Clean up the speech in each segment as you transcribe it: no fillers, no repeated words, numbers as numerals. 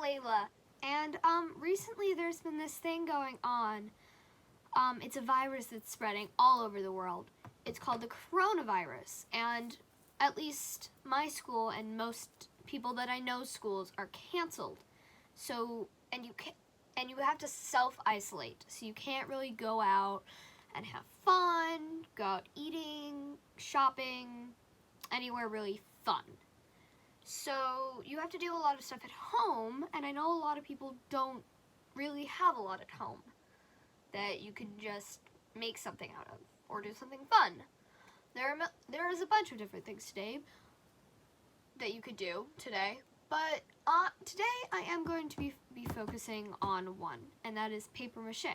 Layla, and recently there's been this thing going on. It's a virus that's spreading all over the world. It's called the coronavirus, and at least my school and most people that I know schools are canceled. So, and you have to self-isolate, so you can't really go out and have fun, go out eating, shopping, anywhere really fun. So you have to do a lot of stuff at home, and I know a lot of people don't really have a lot at home that you can just make something out of or do something fun. There is a bunch of different things today that you could do today, but today I am going to be focusing on one, and that is paper mache.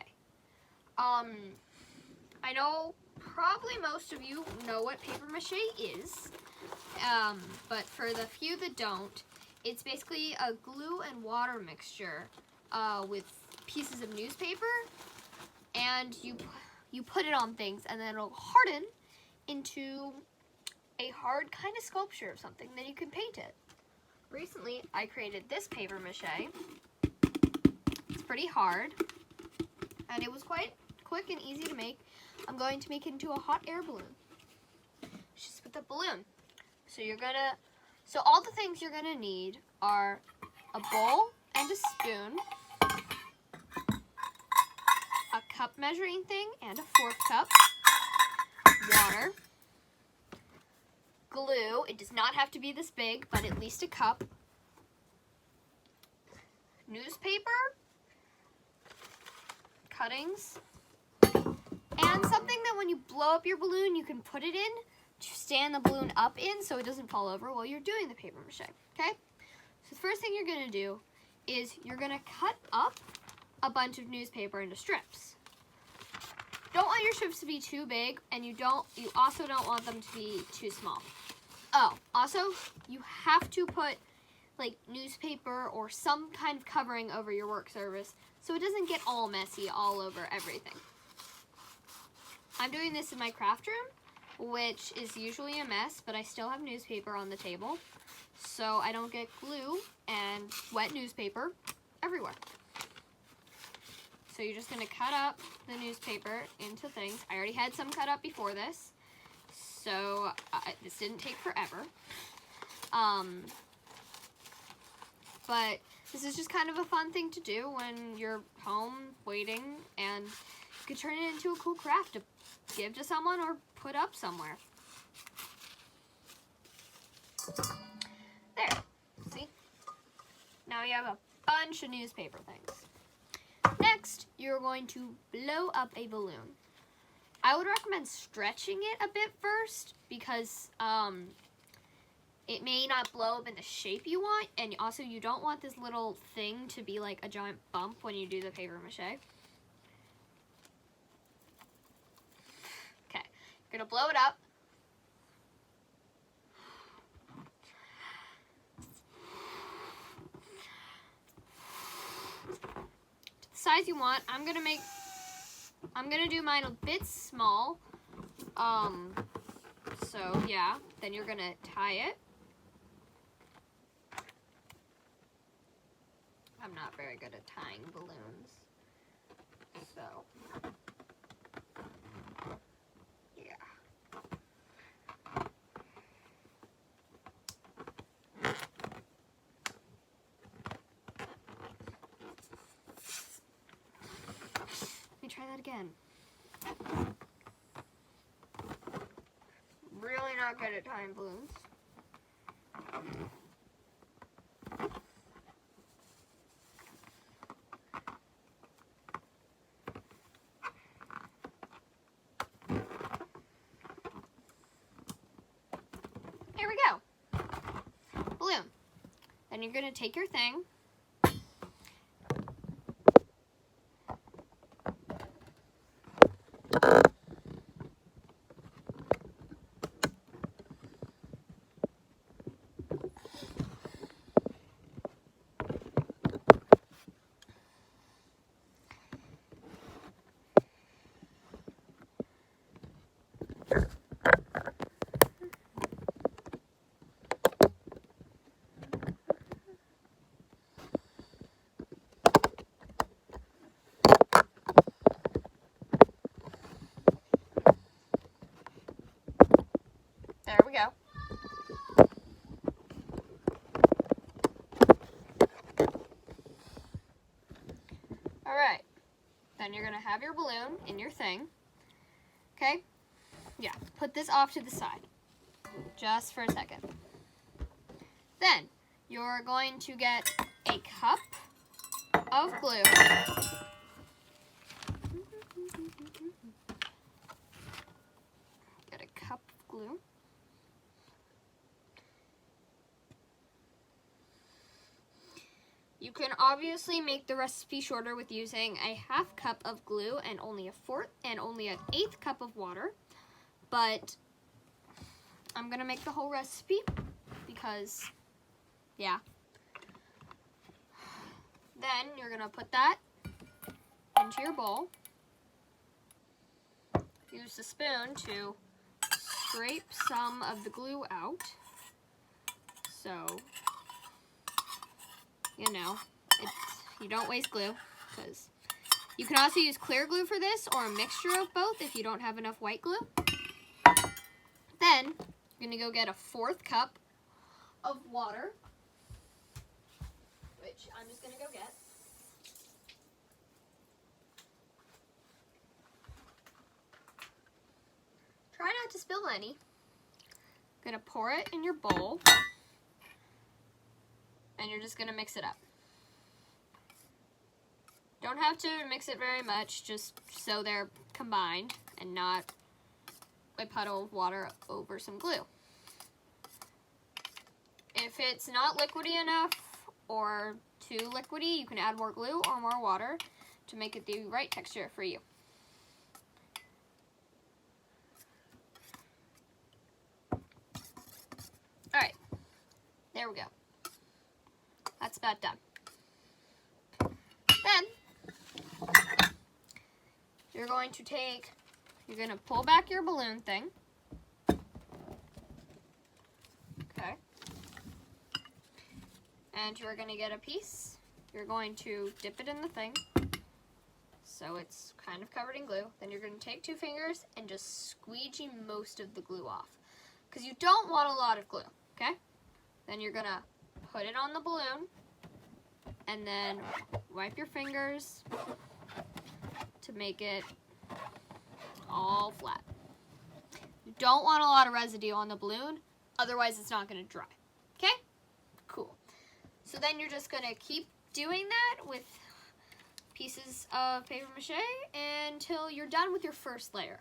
I know probably most of you know what paper mache is, but for the few that don't, it's basically a glue and water mixture with pieces of newspaper, and you put it on things, and then it'll harden into a hard kind of sculpture of something, then you can paint it. Recently, I created this paper mache. It's pretty hard, and it was quite quick and easy to make. I'm going to make it into a hot air balloon. Just with the balloon. So all the things you're gonna need are a bowl and a spoon, a cup measuring thing and a fourth cup, water, glue. It does not have to be this big, but at least a cup, newspaper, cuttings, and something that when you blow up your balloon, you can put it in to stand the balloon up in so it doesn't fall over while you're doing the paper mache, okay? So the first thing you're gonna do is you're gonna cut up a bunch of newspaper into strips. Don't want your strips to be too big, and you also don't want them to be too small. Oh, also, you have to put like newspaper or some kind of covering over your work surface so it doesn't get all messy all over everything. I'm doing this in my craft room, which is usually a mess, but I still have newspaper on the table, so I don't get glue and wet newspaper everywhere. So you're just gonna cut up the newspaper into things. I already had some cut up before this, so this didn't take forever. But this is just kind of a fun thing to do when you're home waiting, and you could turn it into a cool craft to give to someone or put up somewhere. There, see? Now you have a bunch of newspaper things. Next, you're going to blow up a balloon. I would recommend stretching it a bit first because it may not blow up in the shape you want, and also you don't want this little thing to be like a giant bump when you do the paper mache. Okay, you're gonna blow it up. To the size you want. I'm gonna do mine a bit small. So yeah, then you're gonna tie it. I'm not very good at tying balloons, so yeah. Let me try that again. Really not good at tying balloons. Here we go. Balloon. Then you're going to take your thing. Then you're going to have your balloon in your thing. Okay? Yeah, put this off to the side. Just for a second. Then, you're going to get a cup of glue. Get a cup of glue. You can obviously make the recipe shorter with using a half cup of glue and only an eighth cup of water. But I'm gonna make the whole recipe because, yeah. Then you're gonna put that into your bowl. Use the spoon to scrape some of the glue out. So, you know, you don't waste glue, because you can also use clear glue for this or a mixture of both if you don't have enough white glue. Then you're gonna go get a 4th cup of water, which I'm just gonna go get. Try not to spill any. Gonna pour it in your bowl. And you're just going to mix it up. Don't have to mix it very much, just so they're combined and not a puddle of water over some glue. If it's not liquidy enough or too liquidy, you can add more glue or more water to make it the right texture for you. Alright, there we go. That's about done. Then, you're going to pull back your balloon thing. Okay. And you're going to get a piece. You're going to dip it in the thing, so it's kind of covered in glue. Then you're going to take 2 fingers and just squeegee most of the glue off, because you don't want a lot of glue, okay? Then you're going to put it on the balloon, and then wipe your fingers to make it all flat. You don't want a lot of residue on the balloon, otherwise it's not going to dry. Okay? Cool. So then you're just going to keep doing that with pieces of paper mache until you're done with your first layer.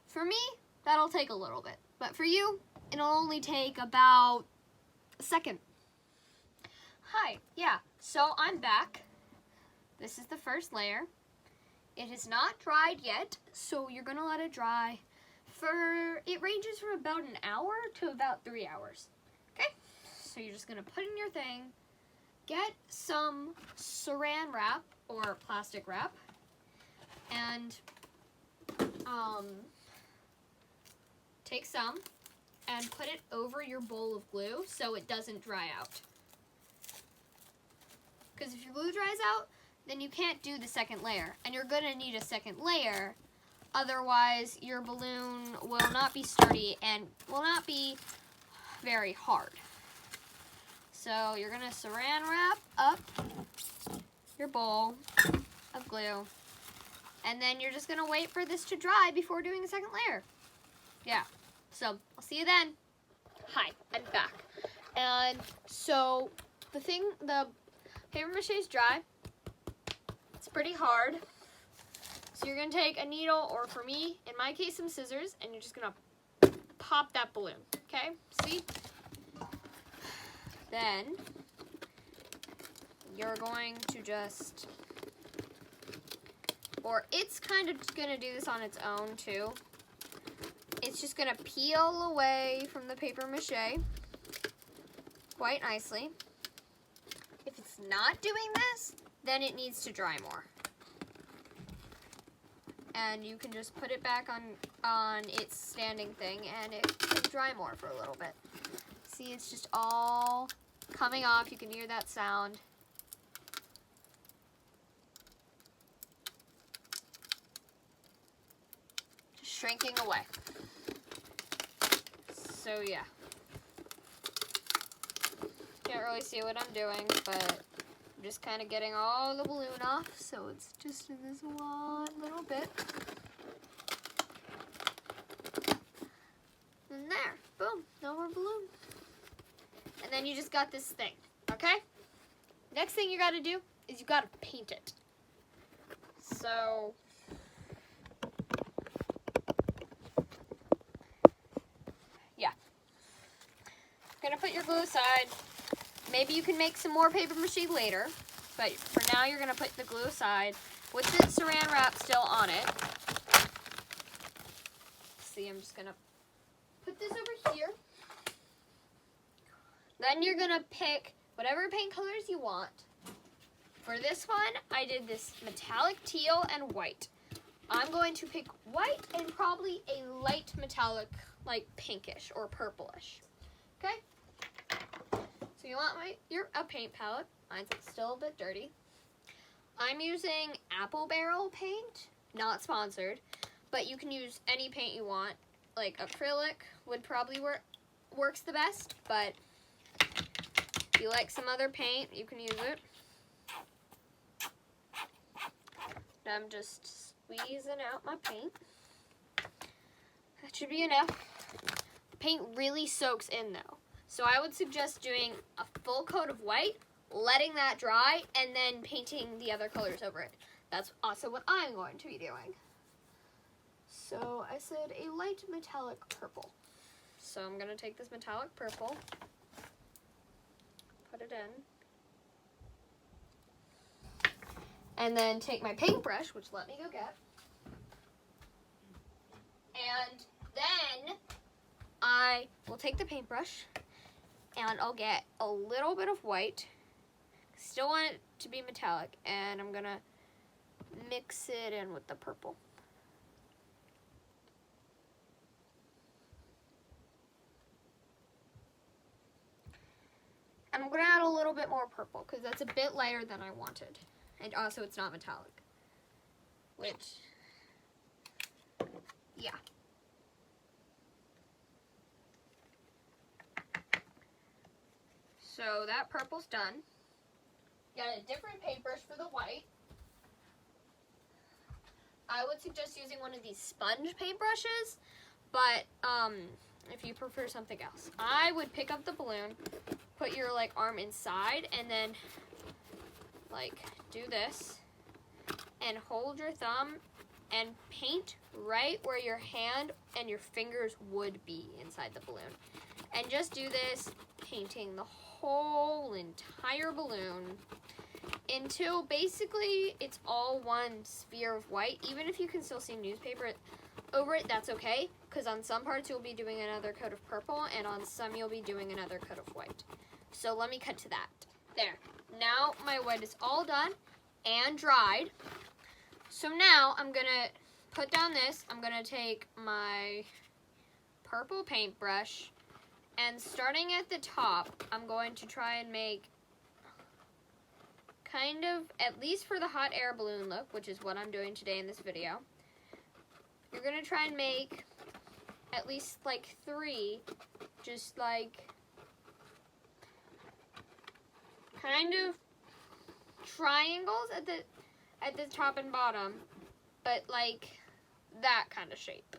For me, that'll take a little bit, but for you, it'll only take about a second. Hi, yeah, so I'm back. This is the first layer. It is not dried yet, so you're gonna let it dry it ranges from about an hour to about 3 hours. Okay, so you're just gonna put in your thing, get some saran wrap or plastic wrap, and take some and put it over your bowl of glue so it doesn't dry out. Because if your glue dries out, then you can't do the second layer, and you're gonna need a second layer, otherwise your balloon will not be sturdy and will not be very hard. So you're gonna saran wrap up your bowl of glue, and then you're just gonna wait for this to dry before doing the second layer. Yeah, so I'll see you then. Hi, I'm back. And so the paper mache is dry. It's pretty hard. So you're gonna take a needle, or for me, in my case, some scissors, and you're just gonna pop that balloon, okay? See? Then you're going to just, or it's kind of gonna do this on its own too. It's just gonna peel away from the paper mache quite nicely. If it's not doing this, then it needs to dry more. And you can just put it back on its standing thing, and it can dry more for a little bit. See, it's just all coming off. You can hear that sound. Just shrinking away. So yeah. Can't really see what I'm doing, but just kind of getting all the balloon off, so it's just in this one little bit. And there, boom, no more balloon. And then you just got this thing, okay? Next thing you gotta do is you gotta paint it. So, yeah. Gonna put your glue aside. Maybe you can make some more paper mache later, but for now you're gonna put the glue aside with the saran wrap still on it. See, I'm just gonna put this over here. Then you're gonna pick whatever paint colors you want. For this one, I did this metallic teal and white. I'm going to pick white and probably a light metallic, like pinkish or purplish. Okay? So you want a paint palette. Mine's still a bit dirty. I'm using Apple Barrel paint, not sponsored, but you can use any paint you want. Like acrylic would probably works the best, but if you like some other paint, you can use it. I'm just squeezing out my paint. That should be enough. The paint really soaks in though. So I would suggest doing a full coat of white, letting that dry, and then painting the other colors over it. That's also what I'm going to be doing. So I said a light metallic purple. So I'm going to take this metallic purple, put it in, and then take my paintbrush, which let me go get, and then I will take the paintbrush and I'll get a little bit of white, still want it to be metallic, and I'm gonna mix it in with the purple. And I'm gonna add a little bit more purple because that's a bit lighter than I wanted. And also it's not metallic, which, yeah. So that purple's done. Got a different paintbrush for the white. I would suggest using one of these sponge paintbrushes, but if you prefer something else. I would pick up the balloon, put your arm inside, and then do this, and hold your thumb and paint right where your hand and your fingers would be inside the balloon. And just do this, painting the whole entire balloon until basically it's all one sphere of white. Even if you can still see newspaper over it, that's okay, because on some parts you'll be doing another coat of purple, and on some you'll be doing another coat of white. So let me cut to that. There. Now my white is all done and dried. So now I'm gonna put down this. I'm gonna take my purple paintbrush, and starting at the top, I'm going to try and make kind of, at least for the hot air balloon look, which is what I'm doing today in this video. You're gonna try and make at least 3, just kind of triangles at the top and bottom, but that kind of shape.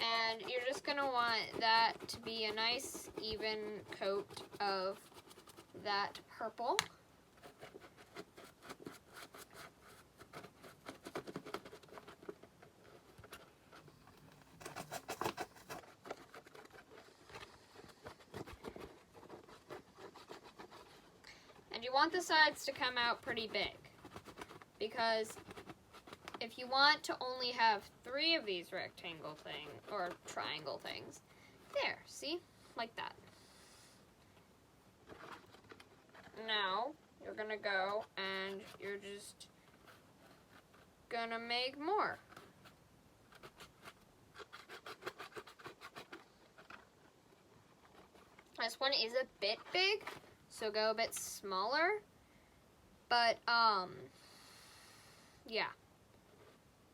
And you're just gonna want that to be a nice even coat of that purple. You want the sides to come out pretty big, because if you want to only have 3 of these rectangle or triangle things, there, see? Like that. Now, you're gonna go and you're just gonna make more. This one is a bit big, so go a bit smaller, but yeah,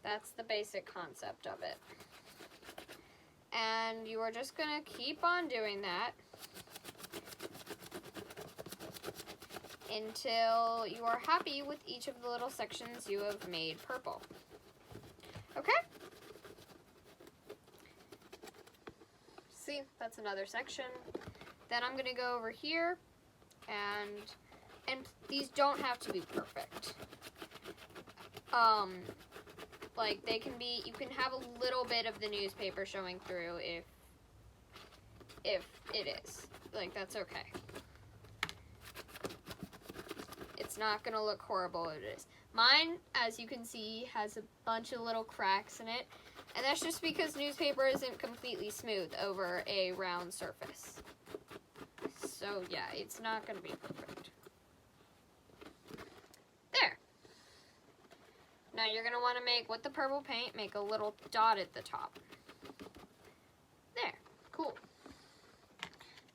that's the basic concept of it. And you are just gonna keep on doing that until you are happy with each of the little sections you have made purple. Okay? See, that's another section. Then I'm gonna go over here, and these don't have to be perfect. Like they can be, you can have a little bit of the newspaper showing through if it is. Like, that's okay. It's not gonna look horrible if it is. Mine, as you can see, has a bunch of little cracks in it, and that's just because newspaper isn't completely smooth over a round surface. So yeah, it's not gonna be perfect. There. Now you're gonna wanna make, with the purple paint, make a little dot at the top. There, cool.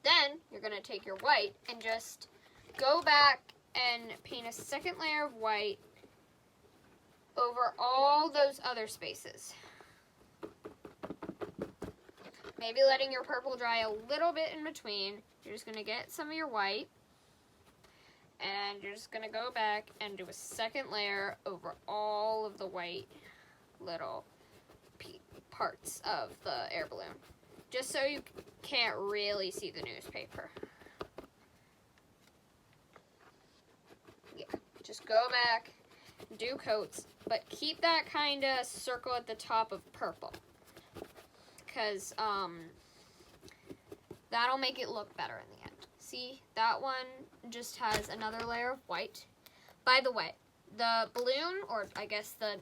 Then you're gonna take your white and just go back and paint a second layer of white over all those other spaces. Maybe letting your purple dry a little bit in between. You're just going to get some of your white, and you're just going to go back and do a second layer over all of the white little parts of the air balloon, just so you can't really see the newspaper. Yeah, just go back, do coats, but keep that kind of circle at the top of purple, because that'll make it look better in the end. See, that one just has another layer of white. By the way, the balloon, or I guess the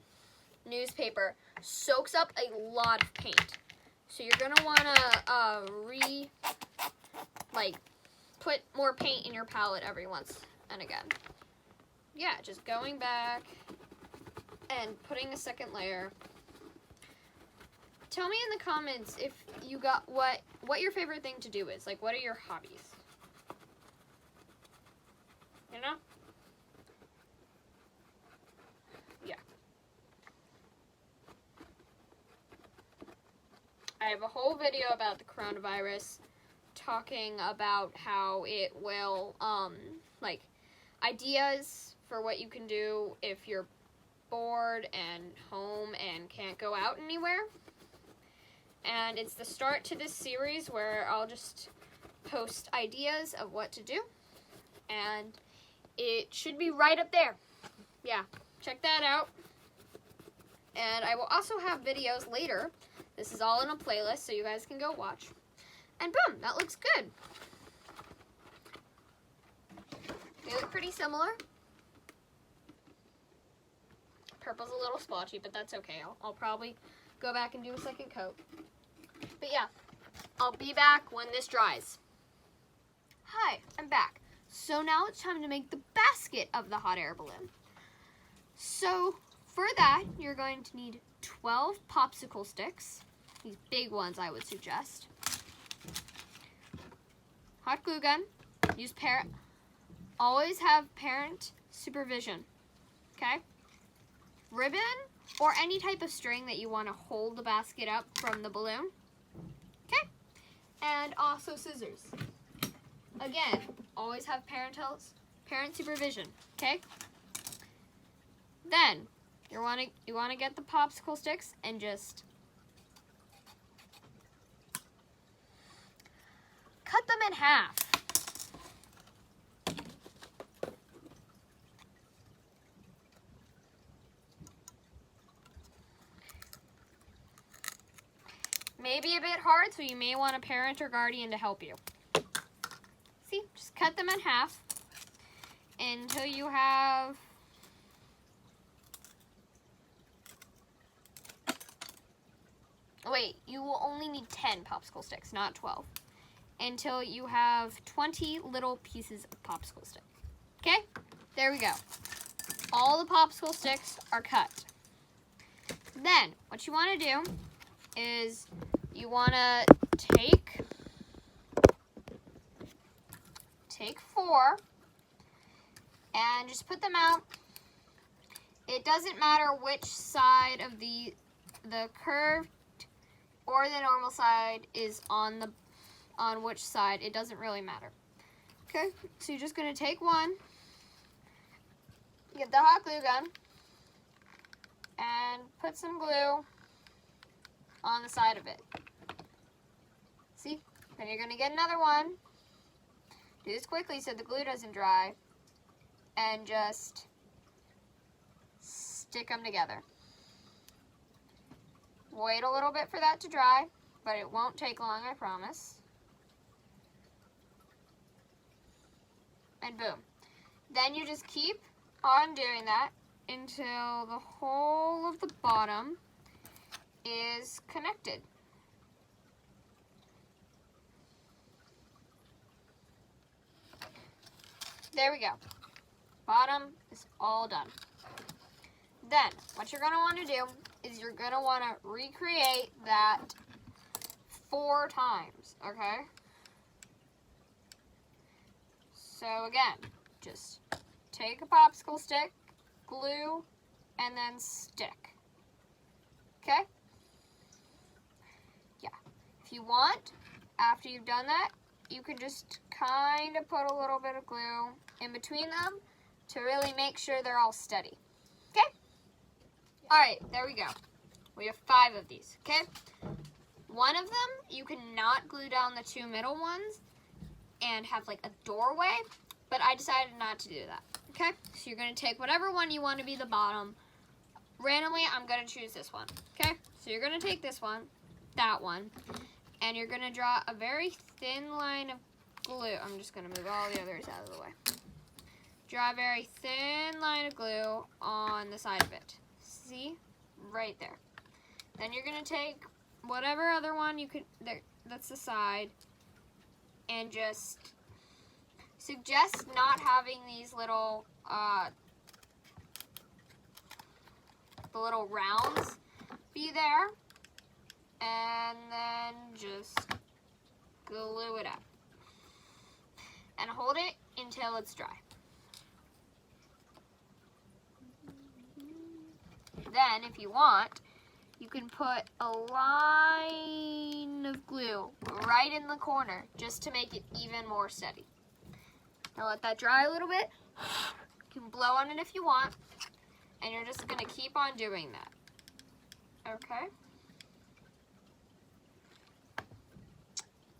newspaper, soaks up a lot of paint. So you're gonna wanna put more paint in your palette every once and again. Yeah, just going back and putting a second layer. Tell me in the comments if you got what your favorite thing to do is. Like, what are your hobbies? You know? Yeah. I have a whole video about the coronavirus, talking about how it will, ideas for what you can do if you're bored and home and can't go out anywhere. And it's the start to this series where I'll just post ideas of what to do. And it should be right up there. Yeah, check that out. And I will also have videos later. This is all in a playlist, so you guys can go watch. And boom, that looks good. They look pretty similar. Purple's a little splotchy, but that's okay. I'll probably go back and do a second coat. But yeah, I'll be back when this dries. Hi, I'm back. So now it's time to make the basket of the hot air balloon. So for that, you're going to need 12 popsicle sticks. These big ones I would suggest. Hot glue gun. Use always have parent supervision. Okay? Ribbon or any type of string that you want to hold the basket up from the balloon. Okay? And also scissors. Again, always have parent supervision. Okay? Then you want to get the popsicle sticks and just cut them in half. Maybe a bit hard, so you may want a parent or guardian to help you. See, just cut them in half until you have you will only need 10 popsicle sticks, not 12. Until you have 20 little pieces of popsicle stick. Okay? There we go. All the popsicle sticks are cut. Then, what you want to do is you want to take 4 and just put them out. It doesn't matter which side of the curved or the normal side is on which side. It doesn't really matter. Okay, so you're just going to take one get the hot glue gun and put some glue on the side of it. See? Then you're going to get another one. Do this quickly so the glue doesn't dry. And just stick them together. Wait a little bit for that to dry, but it won't take long, I promise. And boom. Then you just keep on doing that until the whole of the bottom is connected. There we go. Bottom is all done. Then, what you're going to want to do is you're going to want to recreate that 4 times, okay? So again, just take a popsicle stick, glue, and then stick. Okay? Yeah. If you want, after you've done that, you can just kind of put a little bit of glue in between them to really make sure they're all steady. Okay? Alright, there we go. We have 5 of these, okay? One of them, you cannot glue down the 2 middle ones and have like a doorway, but I decided not to do that, okay? So you're going to take whatever one you want to be the bottom. Randomly, I'm going to choose this one, okay? So you're going to take this one, that one, and you're going to draw a very thin line of glue. I'm just going to move all the others out of the way. Draw a very thin line of glue on the side of it. See? Right there. Then you're going to take whatever other one you could, that's the side, and just suggest not having these little, the little rounds be there, and then just glue it up. And hold it until it's dry. Then, if you want, you can put a line of glue right in the corner just to make it even more steady. Now let that dry a little bit. You can blow on it if you want. And you're just going to keep on doing that. Okay?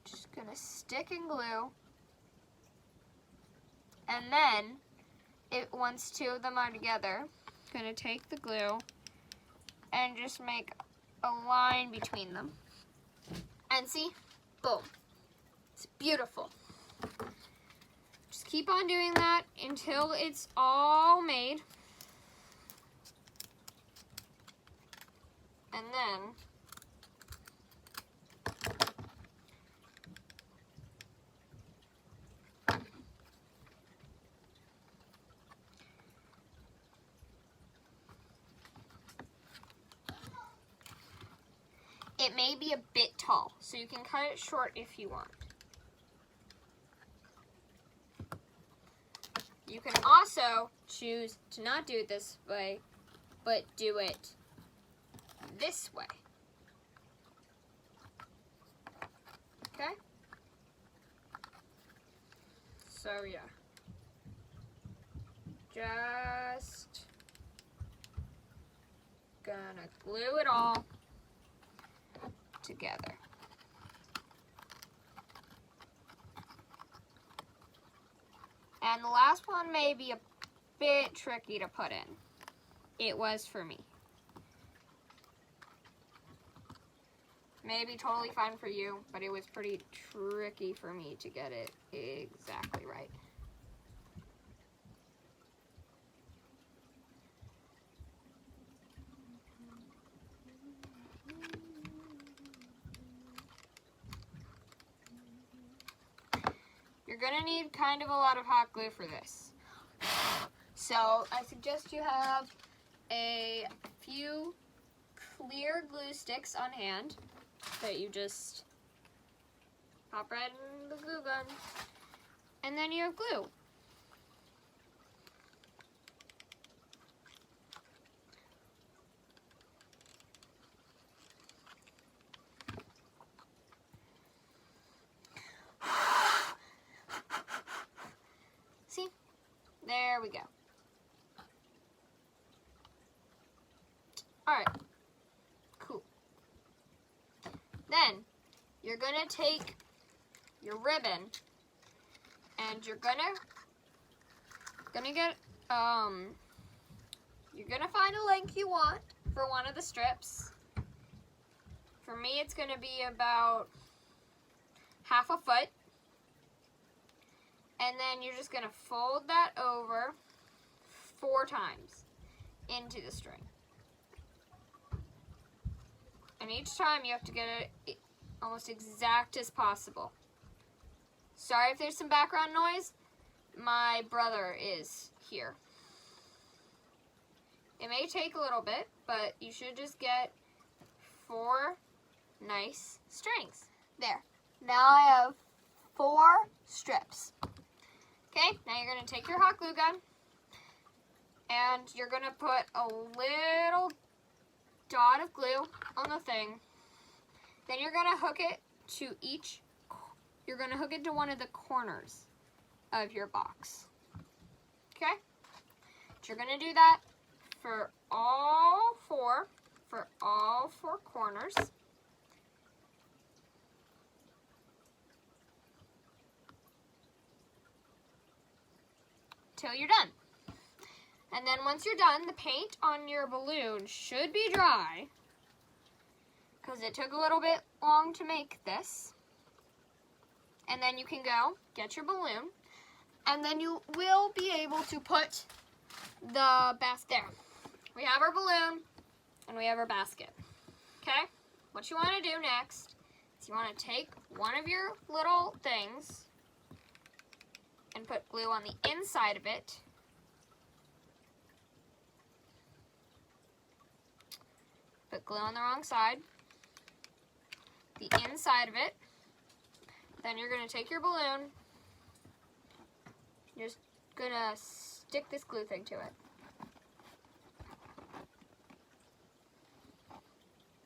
Just going to stick and glue. And then, once 2 of them are together, I'm going to take the glue and just make a line between them. And see? Boom. It's beautiful. Just keep on doing that until it's all made. And then it may be a bit tall, so you can cut it short if you want. You can also choose to not do it this way, but do it this way. Okay? So yeah. Just gonna glue it all together. And the last one may be a bit tricky to put in. It was for me. Maybe totally fine for you, but it was pretty tricky for me to get it exactly right. You're gonna need kind of a lot of hot glue for this. So I suggest you have a few clear glue sticks on hand that you just pop right in the glue gun. And then you have glue. See? There we go. gonna take your ribbon and you're gonna get you're gonna find a length you want for one of the strips. For me, it's gonna be about half a foot. And then you're just gonna fold that over 4 times into the string. And each time you have to get it almost exact as possible. Sorry if there's some background noise. My brother is here. It may take a little bit, but you should just get 4 nice strings. There. Now I have 4 strips. Okay, now you're going to take your hot glue gun and you're going to put a little dot of glue on the thing. Then you're going to hook it to one of the corners of your box. Okay? So you're going to do that for all 4 corners. Till you're done. And then once you're done, the paint on your balloon should be dry because it took a little bit long to make this. And then you can go get your balloon and then you will be able to put the basket there. We have our balloon and we have our basket. Okay? What you want to do next is you want to take one of your little things and put glue on the inside of it. Put glue on the wrong side. The inside of it. Then you're going to take your balloon. You're just going to stick this glue thing to it.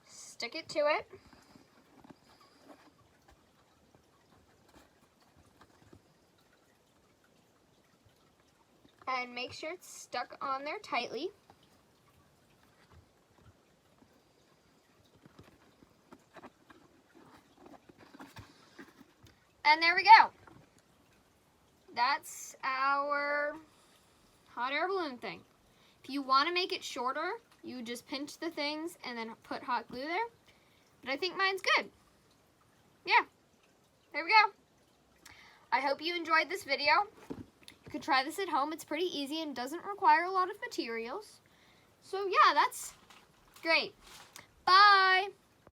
Stick it to it. And make sure it's stuck on there tightly. And there we go. That's our hot air balloon thing. If you want to make it shorter, you just pinch the things and then put hot glue there. But I think mine's good. Yeah, there we go. I hope you enjoyed this video. You could try this at home. It's pretty easy and doesn't require a lot of materials. So yeah, that's great. Bye.